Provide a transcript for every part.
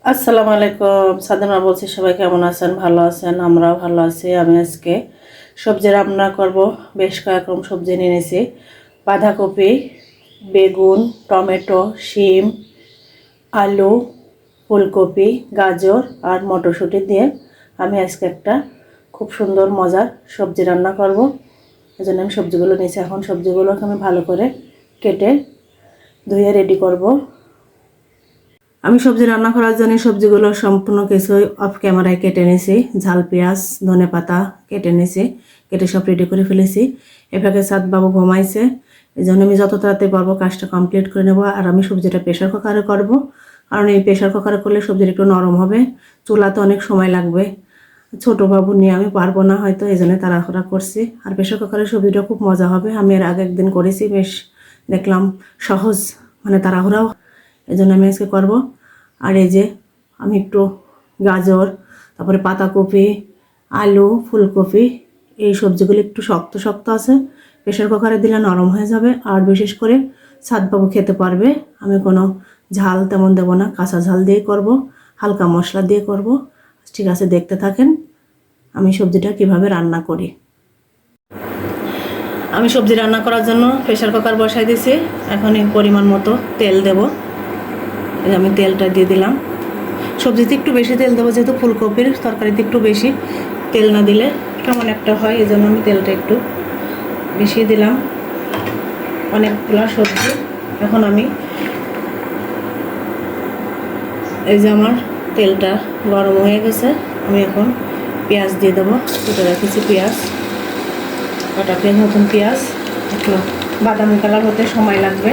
আসসালামু আলাইকুম। সাদেমা বলছি, সবাই কেমন আছেন? ভালো আছেন? আমরাও ভালো আছি। আমি আজকে সবজি রান্না করব। বেশ কয়েক রকম সবজি নিয়ে নিয়েছি। বাঁধাকপি, বেগুন, টমেটো, শিম, আলু, ফুলকপি, গাজর আর মটরশুঁটি দিয়ে আমি আজকে একটা খুব সুন্দর মজার সবজি রান্না করব। এই জন্য আমি সবজিগুলো নিয়েছি। এখন সবজিগুলোকে আমি ভালো করে কেটে ধুয়ে রেডি করব। আমি সবজি রান্না করার জন্য সবজিগুলো সম্পূর্ণ কিছুই অফ ক্যামেরায় কেটে নিয়েছি। ঝাল পেঁয়াজ, ধনে পাতা কেটে নিয়েছি, কেটে সব রেডি করে ফেলেছি। এভাবে সাত বাবু ঘুমাইছে, এই জন্য আমি যত তাড়াতাড়ি পারবো কাজটা কমপ্লিট করে নেব। আর আমি সবজিটা প্রেশার কুকারে করব, কারণ এই প্রেশার কুকারে করলে সবজিটা একটু নরম হবে। চুলাতে অনেক সময় লাগবে, ছোট বাবু নিয়ে আমি পারবো না হয়তো, এই জন্য তাড়াহুড়া করছি। আর প্রেশার কুকারের সবজিটা খুব মজা হবে। আমি এর আগে একদিন করেছি, বেশ দেখলাম সহজ, মানে তাড়াহুড়াও, এই জন্য আমি আজকে করবো। আর এই যে আমি একটু গাজর, তারপরে পাতাকপি, আলু, ফুলকপি, এই সবজিগুলো একটু শক্ত শক্ত আছে, প্রেশার কুকারে দিলে নরম হয়ে যাবে। আর বিশেষ করে সাদবাবু খেতে পারবে। আমি কোনো ঝাল তেমন দেবো না, কাঁচা ঝাল দিয়ে করব, হালকা মশলা দিয়ে করব। ঠিক আছে, দেখতে থাকেন আমি সবজিটা কিভাবে রান্না করি। আমি সবজি রান্না করার জন্য প্রেশার কুকার বসাই দিয়েছি। এখন এই পরিমাণ মতো তেল দেব। আমি তেলটা দিয়ে দিলাম। সবজিতে একটু বেশি তেল দেবো, যেহেতু ফুলকপির তরকারিতে একটু বেশি তেল না দিলে কেমন একটা হয়, এই জন্য আমি তেলটা একটু বেশি দিলাম। অনেকগুলো সবজি। এখন আমি এই যে আমার তেলটা গরম হয়ে গেছে, আমি এখন পেঁয়াজ দিয়ে দেবো। কেটে রেখেছি পেঁয়াজ, কটা পেঁয়াজ, নতুন পেঁয়াজ, একটু বাদামি কালার হতে সময় লাগবে।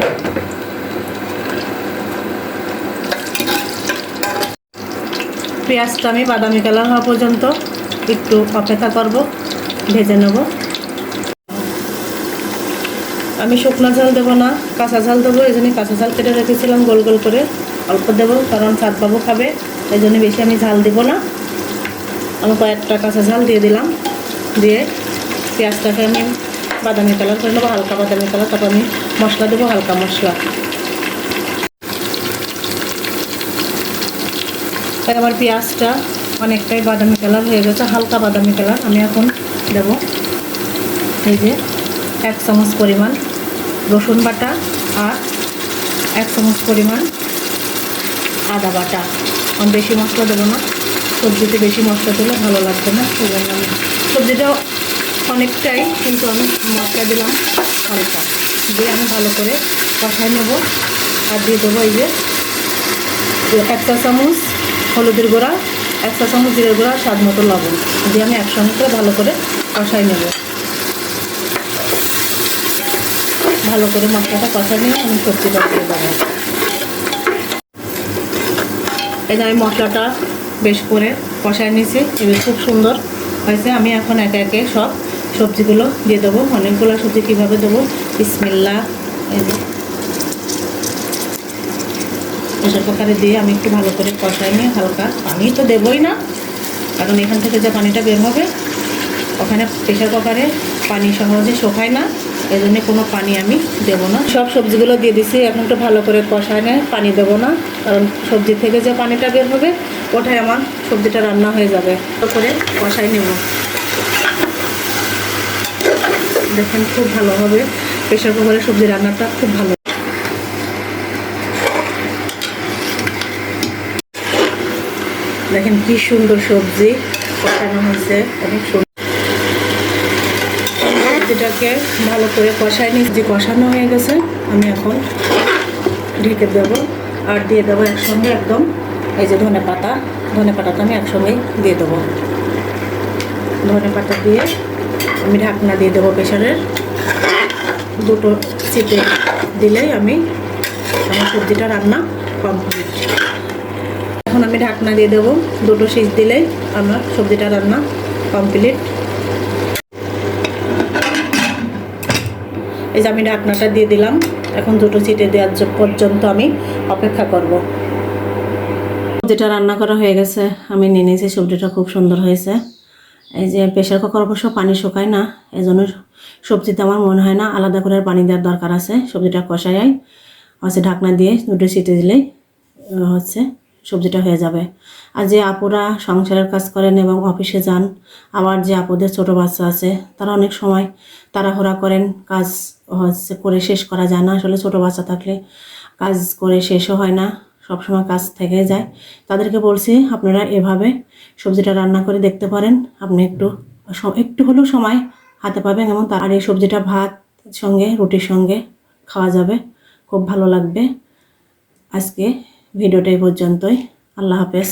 পেঁয়াজটা আমি বাদামি কালার হওয়া পর্যন্ত একটু অপেক্ষা করব, ভেজে নেব। আমি শুকনো ঝাল দেবো না, কাঁচা ঝাল দেবো। এই জন্য কাঁচা ঝাল কেটে রেখেছিলাম গোল গোল করে, অল্প দেবো, কারণ সাদবাবু খাবে, এই জন্য বেশি আমি ঝাল দিব না। আমি কয়েকটা কাঁচা ঝাল দিয়ে দিলাম। দিয়ে পেঁয়াজটাকে আমি বাদামি কালার করে নেবো, হালকা বাদামি কালার। তারপর আমি মশলা দেবো, হালকা মশলা। তাই আমার পেঁয়াজটা অনেকটাই বাদামি কালার হয়ে গেছে, হালকা বাদামি কালার। আমি এখন দেবো এই যে 1 চামচ পরিমাণ রসুন বাটা আর 1 চামচ পরিমাণ আদা বাটা। আমি বেশি মশলা দেবো না, সবজিতে বেশি মশলা দিলে ভালো লাগবে না, সেই জন্য আমি সবজিটা অনেকটাই, কিন্তু আমি মশলা দিলাম হালকা। দিয়ে আমি ভালো করে কষাই নেব। আর দিয়ে দেবো এই যে 1 চা চামচ হলুদের গুঁড়া, 1 চা চামচ জিরের গুঁড়া, স্বাদ মতো লবণ দিয়ে আমি একসঙ্গে করে ভালো করে কষাই নেব। ভালো করে মশলাটা কষাই নিয়ে আমি সবজিটা দিয়ে দেবো। এই যে আমি মশলাটা বেশ করে কষাই নিয়েছি, এবার খুব সুন্দর হয়েছে। আমি এখন একে একে সব সবজিগুলো দিয়ে দেবো। অনেকগুলো সবজি কীভাবে দেবো, বিসমিল্লাহ। এই যে প্রেশার কুকারে দিয়ে আমি একটু ভালো করে কষাই নিয়ে, হালকা পানি তো দেবই না, কারণ এখান থেকে যে পানিটা বের হবে ওখানে প্রেশার কুকারে পানি সহজে শোকায় না, এই জন্যে কোনো পানি আমি দেবো না। সব সবজিগুলো দিয়ে দিছি, এখন একটু ভালো করে কষায় নেয়, পানি দেবো না, কারণ সবজি থেকে যে পানিটা বের হবে ওটাই আমার সবজিটা রান্না হয়ে যাবে। ভালো করে কষাই নেব। দেখেন খুব ভালো হবে, প্রেশার কুকারে সবজি রান্নাটা খুব ভালো। দেখেন কি সুন্দর সবজি কষানো হয়েছে, অনেক সুন্দর। সবজিটাকে ভালো করে কষাই নিয়ে কষানো হয়ে গেছে, আমি এখন ঢেকে দেবো। আর দিয়ে দেবো একসঙ্গে একদম এই যে ধনে পাতা, ধনে পাতাটা আমি একসঙ্গেই দিয়ে দেবো। ধনে পাতা দিয়ে আমি ঢাকনা দিয়ে দেবো প্রেশারের। 2টো সিটি দিলেই আমার সবজিটা রান্না কমপ্লিট। এখন আমি ঢাকনা দিয়ে দেবো, 2টো সিটি দিলেই আমার সবজিটা রান্না কমপ্লিট। এই যে আমি ঢাকনাটা দিয়ে দিলাম, এখন 2টো সিটি দেওয়ার পর্যন্ত আমি অপেক্ষা করব। সবজিটা রান্না করা হয়ে গেছে, আমি নিয়ে নিয়েছি। সবজিটা খুব সুন্দর হয়েছে। এই যে প্রেশার কুকার অবশ্য পানি শুকায় না, এই জন্য সবজিতে আমার মনে হয় না আলাদা করে পানি দেওয়ার দরকার আছে। সবজিটা কষাই হচ্ছে ঢাকনা দিয়ে 2টো সিটি দিলেই হচ্ছে সবজিটা হয়ে যাবে। আর যে আপুরা সংসারের কাজ করেন এবং অফিসে যান, আবার যে আপুদের ছোট বাচ্চা আছে, তারা অনেক সময় তাড়াহুড়া করেন, কাজ করে শেষ করা যায় না। আসলে ছোট বাচ্চা থাকলে কাজ করে শেষও হয় না, সবসময় কাজ থেকে যায়। তাদেরকে বলছি আপনারা এভাবে সবজিটা রান্না করে দেখতে পারেন, আপনি একটু হলেও সময় হাতে পাবেন। এবং আর এই সবজিটা ভাত সঙ্গে, রুটির সঙ্গে খাওয়া যাবে, খুব ভালো লাগবে। আজকে ভিডিওটা এই পর্যন্তই। আল্লাহ হাফেজ।